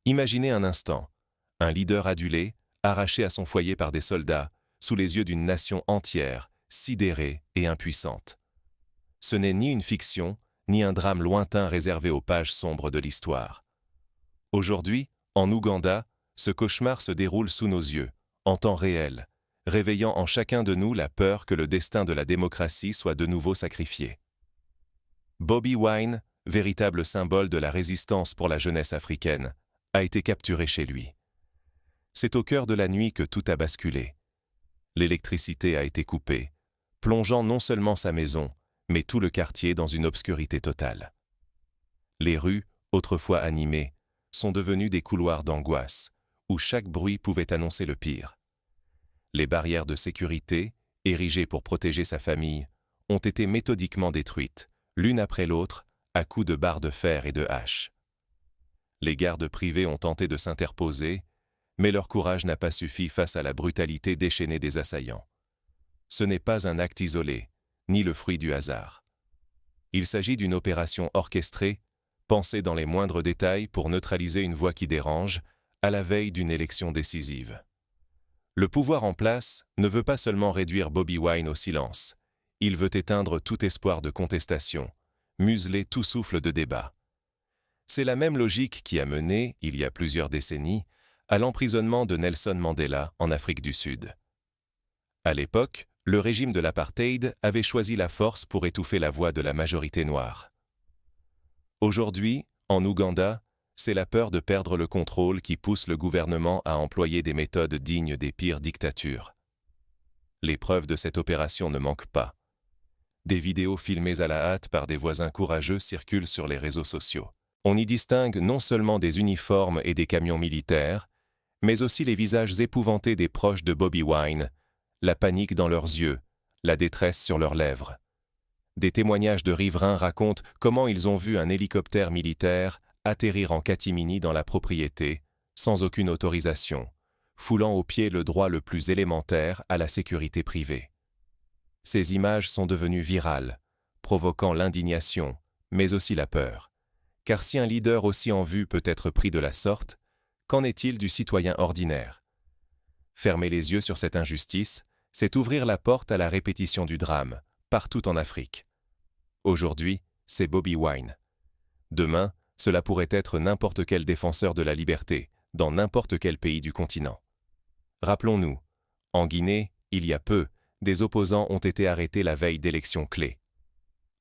Imaginez un instant, un leader adulé, arraché à son foyer par des soldats, sous les yeux d'une nation entière, sidérée et impuissante. Ce n'est ni une fiction, ni un drame lointain réservé aux pages sombres de l'histoire. Aujourd'hui, en Ouganda, ce cauchemar se déroule sous nos yeux, en temps réel, réveillant en chacun de nous la peur que le destin de la démocratie soit de nouveau sacrifié. Bobi Wine, véritable symbole de la résistance pour la jeunesse africaine, a été capturé chez lui. C'est au cœur de la nuit que tout a basculé. L'électricité a été coupée, plongeant non seulement sa maison, mais tout le quartier dans une obscurité totale. Les rues, autrefois animées, sont devenues des couloirs d'angoisse, où chaque bruit pouvait annoncer le pire. Les barrières de sécurité, érigées pour protéger sa famille, ont été méthodiquement détruites, l'une après l'autre, à coups de barres de fer et de haches. Les gardes privés ont tenté de s'interposer, mais leur courage n'a pas suffi face à la brutalité déchaînée des assaillants. Ce n'est pas un acte isolé, ni le fruit du hasard. Il s'agit d'une opération orchestrée, pensée dans les moindres détails pour neutraliser une voix qui dérange, à la veille d'une élection décisive. Le pouvoir en place ne veut pas seulement réduire Bobi Wine au silence, il veut éteindre tout espoir de contestation, museler tout souffle de débat. C'est la même logique qui a mené, il y a plusieurs décennies, à l'emprisonnement de Nelson Mandela en Afrique du Sud. À l'époque, le régime de l'apartheid avait choisi la force pour étouffer la voix de la majorité noire. Aujourd'hui, en Ouganda, c'est la peur de perdre le contrôle qui pousse le gouvernement à employer des méthodes dignes des pires dictatures. Les preuves de cette opération ne manquent pas. Des vidéos filmées à la hâte par des voisins courageux circulent sur les réseaux sociaux. On y distingue non seulement des uniformes et des camions militaires, mais aussi les visages épouvantés des proches de Bobi Wine, la panique dans leurs yeux, la détresse sur leurs lèvres. Des témoignages de riverains racontent comment ils ont vu un hélicoptère militaire atterrir en catimini dans la propriété, sans aucune autorisation, foulant aux pieds le droit le plus élémentaire à la sécurité privée. Ces images sont devenues virales, provoquant l'indignation, mais aussi la peur. Car si un leader aussi en vue peut être pris de la sorte, qu'en est-il du citoyen ordinaire? Fermer les yeux sur cette injustice, c'est ouvrir la porte à la répétition du drame, partout en Afrique. Aujourd'hui, c'est Bobi Wine. Demain, cela pourrait être n'importe quel défenseur de la liberté, dans n'importe quel pays du continent. Rappelons-nous, en Guinée, il y a peu, des opposants ont été arrêtés la veille d'élections clés.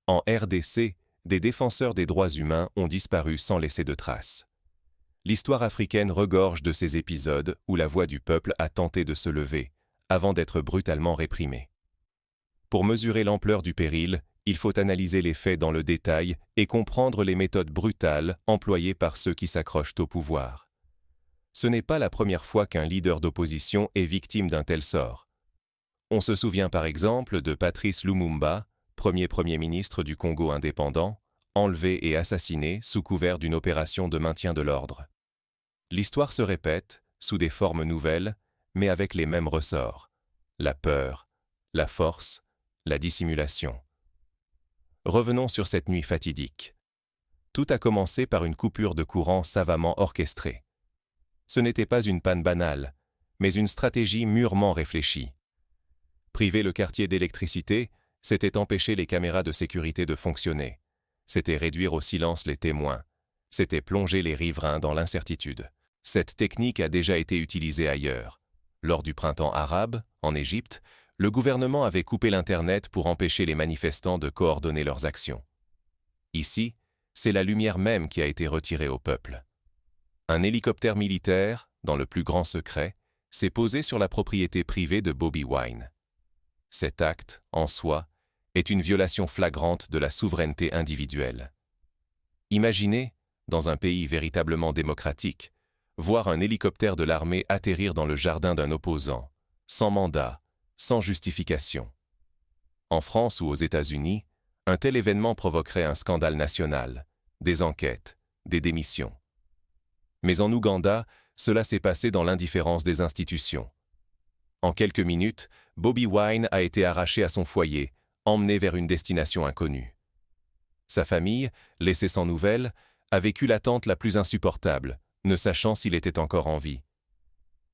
En RDC, des défenseurs des droits humains ont disparu sans laisser de traces. L'histoire africaine regorge de ces épisodes où la voix du peuple a tenté de se lever, avant d'être brutalement réprimée. Pour mesurer l'ampleur du péril, il faut analyser les faits dans le détail et comprendre les méthodes brutales employées par ceux qui s'accrochent au pouvoir. Ce n'est pas la première fois qu'un leader d'opposition est victime d'un tel sort. On se souvient par exemple de Patrice Lumumba, Premier ministre du Congo indépendant, enlevé et assassiné sous couvert d'une opération de maintien de l'ordre. L'histoire se répète, sous des formes nouvelles, mais avec les mêmes ressorts. La peur, la force, la dissimulation. Revenons sur cette nuit fatidique. Tout a commencé par une coupure de courant savamment orchestrée. Ce n'était pas une panne banale, mais une stratégie mûrement réfléchie. Priver le quartier d'électricité, c'était empêcher les caméras de sécurité de fonctionner. C'était réduire au silence les témoins. C'était plonger les riverains dans l'incertitude. Cette technique a déjà été utilisée ailleurs. Lors du printemps arabe, en Égypte, le gouvernement avait coupé l'Internet pour empêcher les manifestants de coordonner leurs actions. Ici, c'est la lumière même qui a été retirée au peuple. Un hélicoptère militaire, dans le plus grand secret, s'est posé sur la propriété privée de Bobi Wine. Cet acte, en soi, est une violation flagrante de la souveraineté individuelle. Imaginez, dans un pays véritablement démocratique, voir un hélicoptère de l'armée atterrir dans le jardin d'un opposant, sans mandat, sans justification. En France ou aux États-Unis, un tel événement provoquerait un scandale national, des enquêtes, des démissions. Mais en Ouganda, cela s'est passé dans l'indifférence des institutions. En quelques minutes, Bobi Wine a été arraché à son foyer, emmené vers une destination inconnue. Sa famille, laissée sans nouvelles, a vécu l'attente la plus insupportable, ne sachant s'il était encore en vie.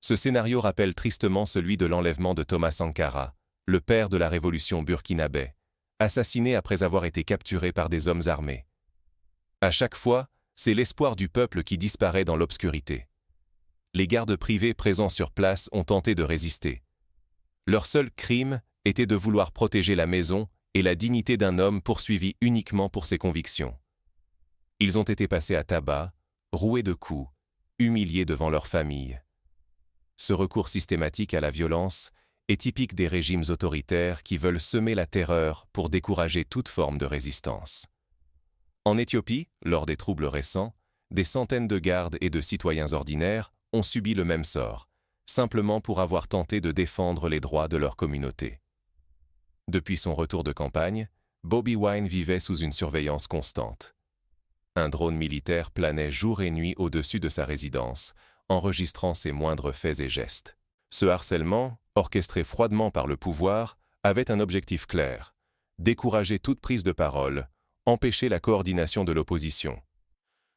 Ce scénario rappelle tristement celui de l'enlèvement de Thomas Sankara, le père de la révolution burkinabé, assassiné après avoir été capturé par des hommes armés. À chaque fois, c'est l'espoir du peuple qui disparaît dans l'obscurité. Les gardes privés présents sur place ont tenté de résister. Leur seul crime était de vouloir protéger la maison et la dignité d'un homme poursuivi uniquement pour ses convictions. Ils ont été passés à tabac, roués de coups, humiliés devant leur famille. Ce recours systématique à la violence est typique des régimes autoritaires qui veulent semer la terreur pour décourager toute forme de résistance. En Éthiopie, lors des troubles récents, des centaines de gardes et de citoyens ordinaires ont subi le même sort, simplement pour avoir tenté de défendre les droits de leur communauté. Depuis son retour de campagne, Bobi Wine vivait sous une surveillance constante. Un drone militaire planait jour et nuit au-dessus de sa résidence, enregistrant ses moindres faits et gestes. Ce harcèlement, orchestré froidement par le pouvoir, avait un objectif clair: décourager toute prise de parole, empêcher la coordination de l'opposition.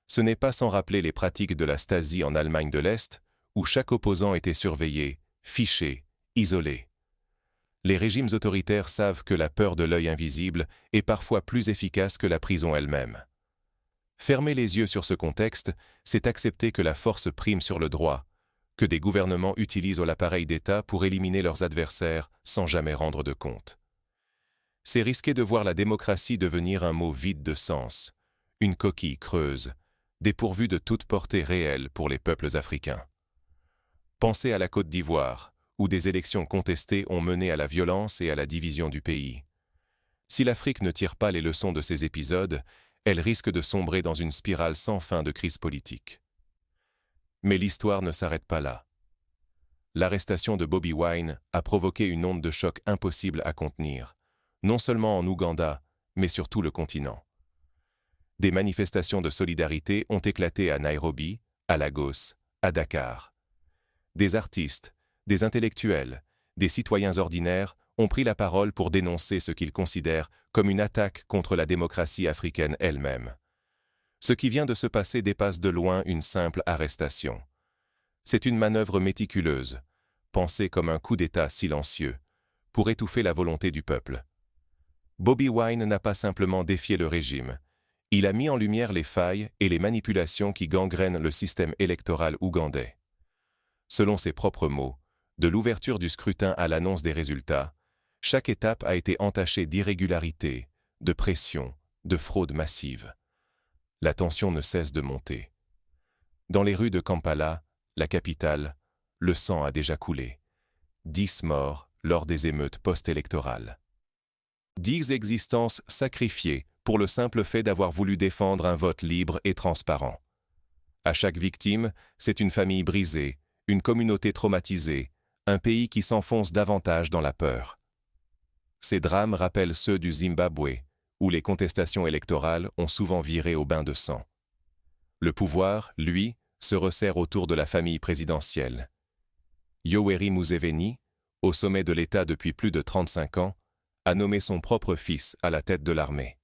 Ce n'est pas sans rappeler les pratiques de la Stasi en Allemagne de l'Est, où chaque opposant était surveillé, fiché, isolé. Les régimes autoritaires savent que la peur de l'œil invisible est parfois plus efficace que la prison elle-même. Fermer les yeux sur ce contexte, c'est accepter que la force prime sur le droit, que des gouvernements utilisent l'appareil d'État pour éliminer leurs adversaires sans jamais rendre de compte. C'est risquer de voir la démocratie devenir un mot vide de sens, une coquille creuse, dépourvue de toute portée réelle pour les peuples africains. Pensez à la Côte d'Ivoire, où des élections contestées ont mené à la violence et à la division du pays. Si l'Afrique ne tire pas les leçons de ces épisodes, elle risque de sombrer dans une spirale sans fin de crise politique. Mais l'histoire ne s'arrête pas là. L'arrestation de Bobi Wine a provoqué une onde de choc impossible à contenir, non seulement en Ouganda, mais sur tout le continent. Des manifestations de solidarité ont éclaté à Nairobi, à Lagos, à Dakar. Des artistes, des intellectuels, des citoyens ordinaires ont pris la parole pour dénoncer ce qu'ils considèrent comme une attaque contre la démocratie africaine elle-même. Ce qui vient de se passer dépasse de loin une simple arrestation. C'est une manœuvre méticuleuse, pensée comme un coup d'État silencieux, pour étouffer la volonté du peuple. Bobi Wine n'a pas simplement défié le régime, il a mis en lumière les failles et les manipulations qui gangrènent le système électoral ougandais. Selon ses propres mots, de l'ouverture du scrutin à l'annonce des résultats, chaque étape a été entachée d'irrégularités, de pression, de fraude massive. La tension ne cesse de monter. Dans les rues de Kampala, la capitale, le sang a déjà coulé. 10 morts lors des émeutes post-électorales. 10 existences sacrifiées pour le simple fait d'avoir voulu défendre un vote libre et transparent. À chaque victime, c'est une famille brisée, une communauté traumatisée, un pays qui s'enfonce davantage dans la peur. Ces drames rappellent ceux du Zimbabwe, où les contestations électorales ont souvent viré au bain de sang. Le pouvoir, lui, se resserre autour de la famille présidentielle. Yoweri Museveni, au sommet de l'État depuis plus de 35 ans, a nommé son propre fils à la tête de l'armée.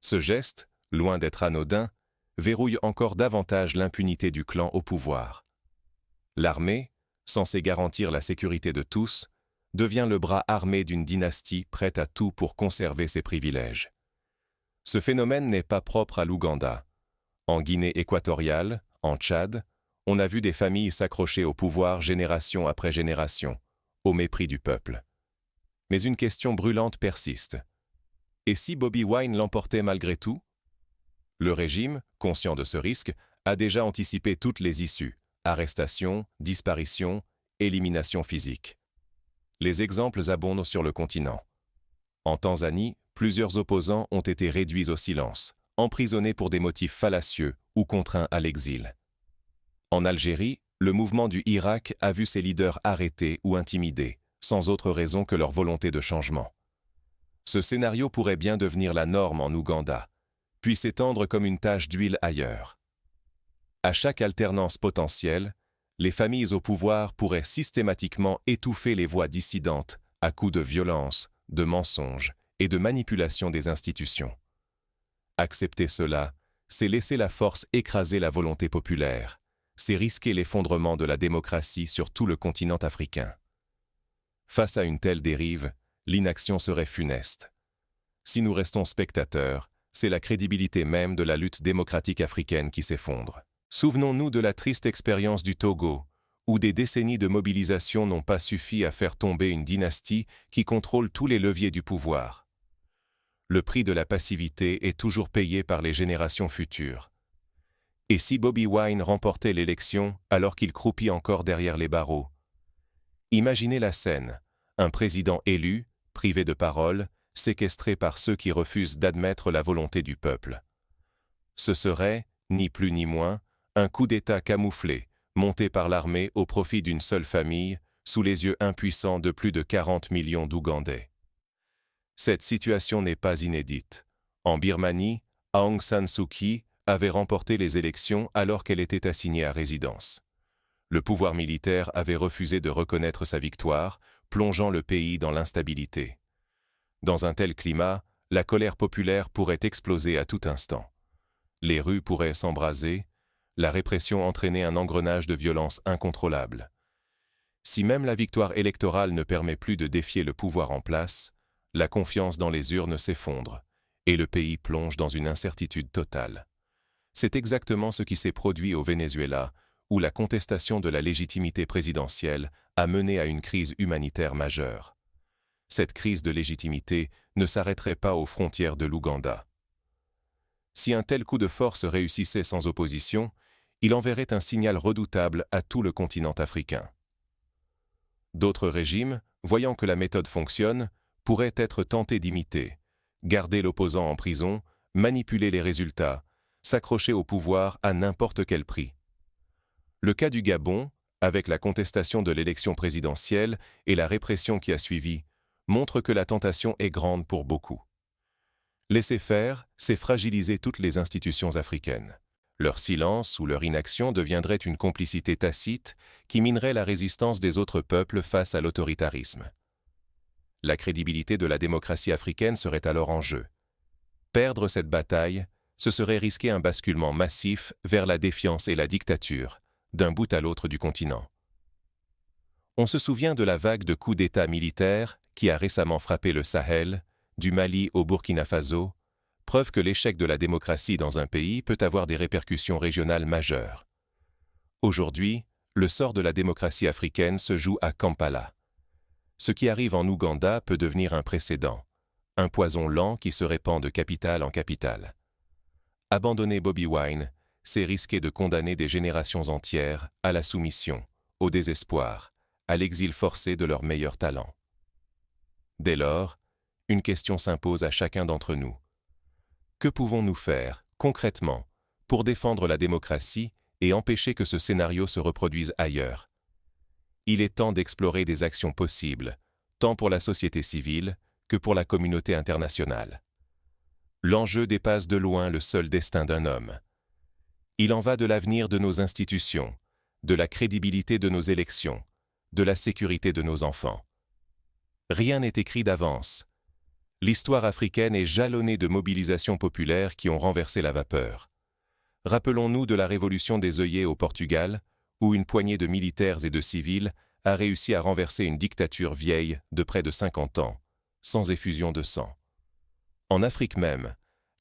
Ce geste, loin d'être anodin, verrouille encore davantage l'impunité du clan au pouvoir. L'armée, censée garantir la sécurité de tous, devient le bras armé d'une dynastie prête à tout pour conserver ses privilèges. Ce phénomène n'est pas propre à l'Ouganda. En Guinée équatoriale, en Tchad, on a vu des familles s'accrocher au pouvoir génération après génération, au mépris du peuple. Mais une question brûlante persiste. Et si Bobi Wine l'emportait malgré tout? Le régime, conscient de ce risque, a déjà anticipé toutes les issues: arrestation, disparition, élimination physique. Les exemples abondent sur le continent. En Tanzanie, plusieurs opposants ont été réduits au silence, emprisonnés pour des motifs fallacieux ou contraints à l'exil. En Algérie, le mouvement du Irak a vu ses leaders arrêtés ou intimidés, sans autre raison que leur volonté de changement. Ce scénario pourrait bien devenir la norme en Ouganda, puis s'étendre comme une tache d'huile ailleurs. À chaque alternance potentielle, les familles au pouvoir pourraient systématiquement étouffer les voix dissidentes à coups de violence, de mensonges et de manipulation des institutions. Accepter cela, c'est laisser la force écraser la volonté populaire, c'est risquer l'effondrement de la démocratie sur tout le continent africain. Face à une telle dérive, l'inaction serait funeste. Si nous restons spectateurs, c'est la crédibilité même de la lutte démocratique africaine qui s'effondre. Souvenons-nous de la triste expérience du Togo, où des décennies de mobilisation n'ont pas suffi à faire tomber une dynastie qui contrôle tous les leviers du pouvoir. Le prix de la passivité est toujours payé par les générations futures. Et si Bobi Wine remportait l'élection alors qu'il croupit encore derrière les barreaux? Imaginez la scène, un président élu, privé de parole, séquestré par ceux qui refusent d'admettre la volonté du peuple. Ce serait, ni plus ni moins, un coup d'État camouflé, monté par l'armée au profit d'une seule famille, sous les yeux impuissants de plus de 40 millions d'Ougandais. Cette situation n'est pas inédite. En Birmanie, Aung San Suu Kyi avait remporté les élections alors qu'elle était assignée à résidence. Le pouvoir militaire avait refusé de reconnaître sa victoire, plongeant le pays dans l'instabilité. Dans un tel climat, la colère populaire pourrait exploser à tout instant. Les rues pourraient s'embraser, la répression entraîner un engrenage de violence incontrôlable. Si même la victoire électorale ne permet plus de défier le pouvoir en place, la confiance dans les urnes s'effondre, et le pays plonge dans une incertitude totale. C'est exactement ce qui s'est produit au Venezuela, où la contestation de la légitimité présidentielle a mené à une crise humanitaire majeure. Cette crise de légitimité ne s'arrêterait pas aux frontières de l'Ouganda. Si un tel coup de force réussissait sans opposition, il enverrait un signal redoutable à tout le continent africain. D'autres régimes, voyant que la méthode fonctionne, pourraient être tentés d'imiter, garder l'opposant en prison, manipuler les résultats, s'accrocher au pouvoir à n'importe quel prix. Le cas du Gabon, avec la contestation de l'élection présidentielle et la répression qui a suivi, montre que la tentation est grande pour beaucoup. Laisser faire, c'est fragiliser toutes les institutions africaines. Leur silence ou leur inaction deviendrait une complicité tacite qui minerait la résistance des autres peuples face à l'autoritarisme. La crédibilité de la démocratie africaine serait alors en jeu. Perdre cette bataille, ce serait risquer un basculement massif vers la défiance et la dictature, d'un bout à l'autre du continent. On se souvient de la vague de coups d'État militaires qui a récemment frappé le Sahel, du Mali au Burkina Faso, preuve que l'échec de la démocratie dans un pays peut avoir des répercussions régionales majeures. Aujourd'hui, le sort de la démocratie africaine se joue à Kampala. Ce qui arrive en Ouganda peut devenir un précédent, un poison lent qui se répand de capitale en capitale. Abandonner Bobi Wine, c'est risquer de condamner des générations entières à la soumission, au désespoir, à l'exil forcé de leurs meilleurs talents. Dès lors, une question s'impose à chacun d'entre nous. Que pouvons-nous faire, concrètement, pour défendre la démocratie et empêcher que ce scénario se reproduise ailleurs? Il est temps d'explorer des actions possibles, tant pour la société civile que pour la communauté internationale. L'enjeu dépasse de loin le seul destin d'un homme. Il en va de l'avenir de nos institutions, de la crédibilité de nos élections, de la sécurité de nos enfants. Rien n'est écrit d'avance. L'histoire africaine est jalonnée de mobilisations populaires qui ont renversé la vapeur. Rappelons-nous de la révolution des œillets au Portugal, où une poignée de militaires et de civils a réussi à renverser une dictature vieille de près de 50 ans, sans effusion de sang. En Afrique même,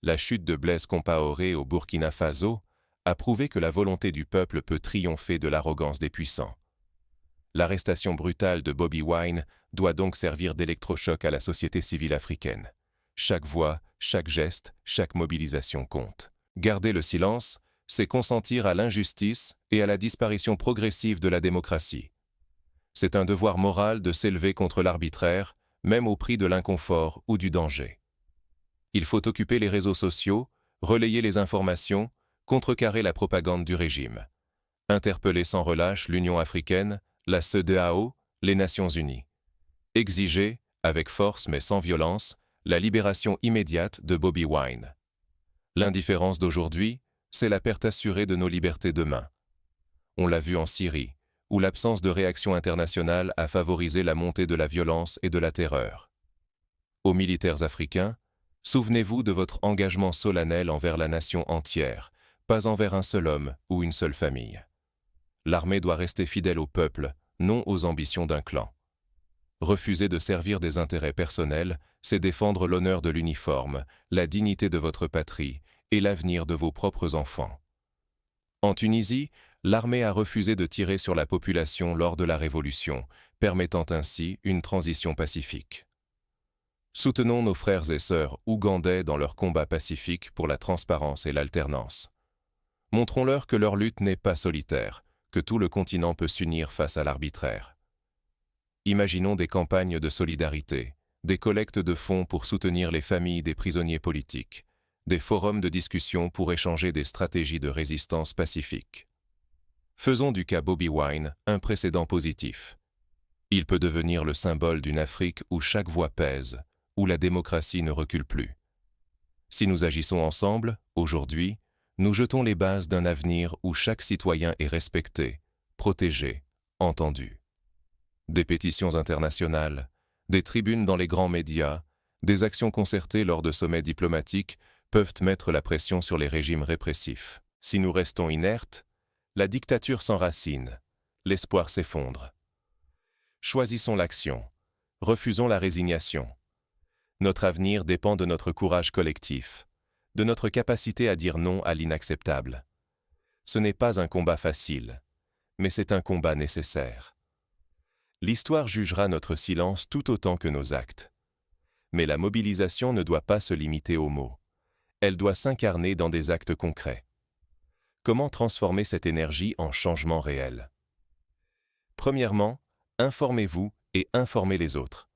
la chute de Blaise Compaoré au Burkina Faso a prouvé que la volonté du peuple peut triompher de l'arrogance des puissants. L'arrestation brutale de Bobi Wine doit donc servir d'électrochoc à la société civile africaine. Chaque voix, chaque geste, chaque mobilisation compte. Garder le silence, c'est consentir à l'injustice et à la disparition progressive de la démocratie. C'est un devoir moral de s'élever contre l'arbitraire, même au prix de l'inconfort ou du danger. Il faut occuper les réseaux sociaux, relayer les informations, contrecarrer la propagande du régime. Interpeller sans relâche l'Union africaine, la CEDEAO, les Nations unies. Exiger, avec force mais sans violence, la libération immédiate de Bobi Wine. L'indifférence d'aujourd'hui, c'est la perte assurée de nos libertés demain. On l'a vu en Syrie, où l'absence de réaction internationale a favorisé la montée de la violence et de la terreur. Aux militaires africains, souvenez-vous de votre engagement solennel envers la nation entière, pas envers un seul homme ou une seule famille. L'armée doit rester fidèle au peuple, non aux ambitions d'un clan. Refuser de servir des intérêts personnels, c'est défendre l'honneur de l'uniforme, la dignité de votre patrie et l'avenir de vos propres enfants. En Tunisie, l'armée a refusé de tirer sur la population lors de la Révolution, permettant ainsi une transition pacifique. Soutenons nos frères et sœurs ougandais dans leur combat pacifique pour la transparence et l'alternance. Montrons-leur que leur lutte n'est pas solitaire, que tout le continent peut s'unir face à l'arbitraire. Imaginons des campagnes de solidarité, des collectes de fonds pour soutenir les familles des prisonniers politiques, des forums de discussion pour échanger des stratégies de résistance pacifique. Faisons du cas Bobi Wine un précédent positif. Il peut devenir le symbole d'une Afrique où chaque voix pèse, où la démocratie ne recule plus. Si nous agissons ensemble, aujourd'hui, nous jetons les bases d'un avenir où chaque citoyen est respecté, protégé, entendu. Des pétitions internationales, des tribunes dans les grands médias, des actions concertées lors de sommets diplomatiques peuvent mettre la pression sur les régimes répressifs. Si nous restons inertes, la dictature s'enracine, l'espoir s'effondre. Choisissons l'action, refusons la résignation. Notre avenir dépend de notre courage collectif, de notre capacité à dire non à l'inacceptable. Ce n'est pas un combat facile, mais c'est un combat nécessaire. L'histoire jugera notre silence tout autant que nos actes. Mais la mobilisation ne doit pas se limiter aux mots. Elle doit s'incarner dans des actes concrets. Comment transformer cette énergie en changement réel? Premièrement, informez-vous et informez les autres.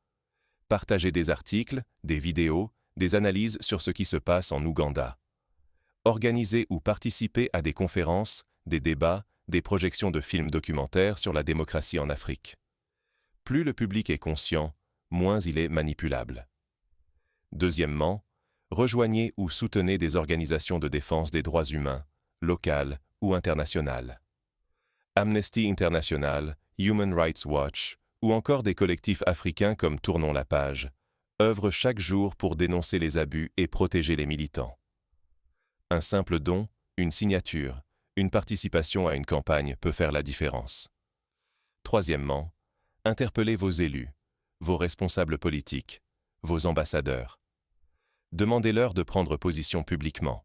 Partagez des articles, des vidéos, des analyses sur ce qui se passe en Ouganda. Organisez ou participez à des conférences, des débats, des projections de films documentaires sur la démocratie en Afrique. Plus le public est conscient, moins il est manipulable. Deuxièmement, rejoignez ou soutenez des organisations de défense des droits humains, locales ou internationales. Amnesty International, Human Rights Watch ou encore des collectifs africains comme Tournons la page, œuvrent chaque jour pour dénoncer les abus et protéger les militants. Un simple don, une signature, une participation à une campagne peut faire la différence. Troisièmement, interpellez vos élus, vos responsables politiques, vos ambassadeurs. Demandez-leur de prendre position publiquement.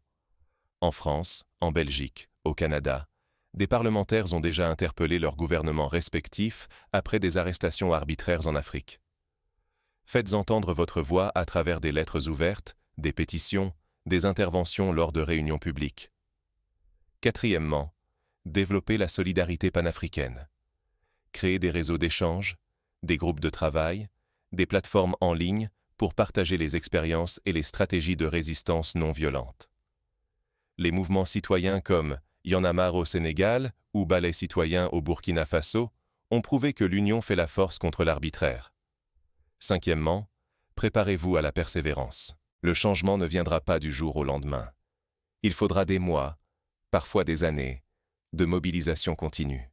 En France, en Belgique, au Canada, des parlementaires ont déjà interpellé leurs gouvernements respectifs après des arrestations arbitraires en Afrique. Faites entendre votre voix à travers des lettres ouvertes, des pétitions, des interventions lors de réunions publiques. Quatrièmement, développez la solidarité panafricaine. Créez des réseaux d'échange, des groupes de travail, des plateformes en ligne pour partager les expériences et les stratégies de résistance non violente. Les mouvements citoyens comme Y en a marre au Sénégal ou Balai citoyen au Burkina Faso ont prouvé que l'union fait la force contre l'arbitraire. Cinquièmement, préparez-vous à la persévérance. Le changement ne viendra pas du jour au lendemain. Il faudra des mois, parfois des années, de mobilisation continue.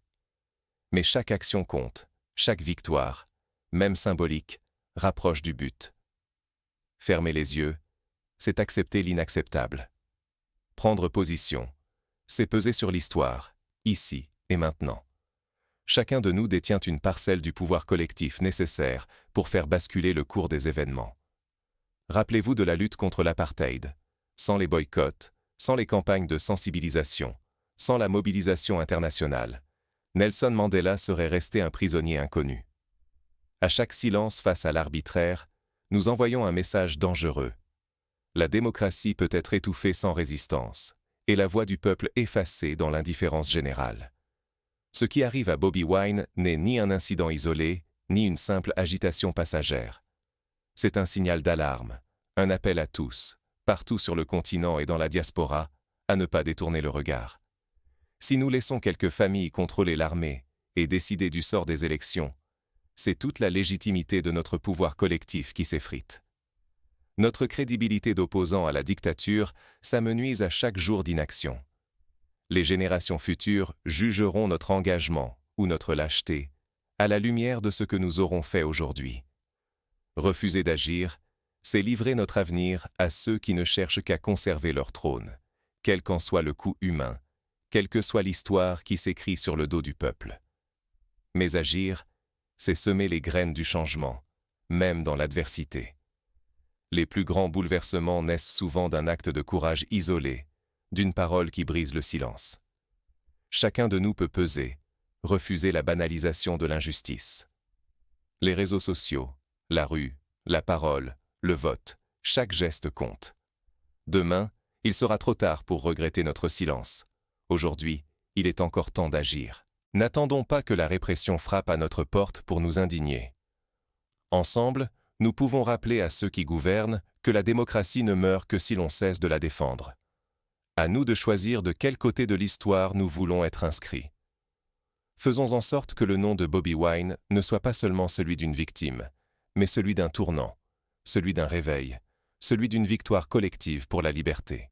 Mais chaque action compte, chaque victoire, même symbolique, rapproche du but. Fermer les yeux, c'est accepter l'inacceptable. Prendre position, c'est peser sur l'histoire, ici et maintenant. Chacun de nous détient une parcelle du pouvoir collectif nécessaire pour faire basculer le cours des événements. Rappelez-vous de la lutte contre l'apartheid. Sans les boycotts, sans les campagnes de sensibilisation, sans la mobilisation internationale, Nelson Mandela serait resté un prisonnier inconnu. À chaque silence face à l'arbitraire, nous envoyons un message dangereux. La démocratie peut être étouffée sans résistance, et la voix du peuple effacée dans l'indifférence générale. Ce qui arrive à Bobi Wine n'est ni un incident isolé, ni une simple agitation passagère. C'est un signal d'alarme, un appel à tous, partout sur le continent et dans la diaspora, à ne pas détourner le regard. Si nous laissons quelques familles contrôler l'armée et décider du sort des élections, c'est toute la légitimité de notre pouvoir collectif qui s'effrite. Notre crédibilité d'opposant à la dictature s'amenuise à chaque jour d'inaction. Les générations futures jugeront notre engagement ou notre lâcheté à la lumière de ce que nous aurons fait aujourd'hui. Refuser d'agir, c'est livrer notre avenir à ceux qui ne cherchent qu'à conserver leur trône, quel qu'en soit le coût humain, quelle que soit l'histoire qui s'écrit sur le dos du peuple. Mais agir, c'est semer les graines du changement, même dans l'adversité. Les plus grands bouleversements naissent souvent d'un acte de courage isolé, d'une parole qui brise le silence. Chacun de nous peut peser, refuser la banalisation de l'injustice. Les réseaux sociaux, la rue, la parole, le vote, chaque geste compte. Demain, il sera trop tard pour regretter notre silence. Aujourd'hui, il est encore temps d'agir. N'attendons pas que la répression frappe à notre porte pour nous indigner. Ensemble, nous pouvons rappeler à ceux qui gouvernent que la démocratie ne meurt que si l'on cesse de la défendre. À nous de choisir de quel côté de l'histoire nous voulons être inscrits. Faisons en sorte que le nom de Bobi Wine ne soit pas seulement celui d'une victime, mais celui d'un tournant, celui d'un réveil, celui d'une victoire collective pour la liberté.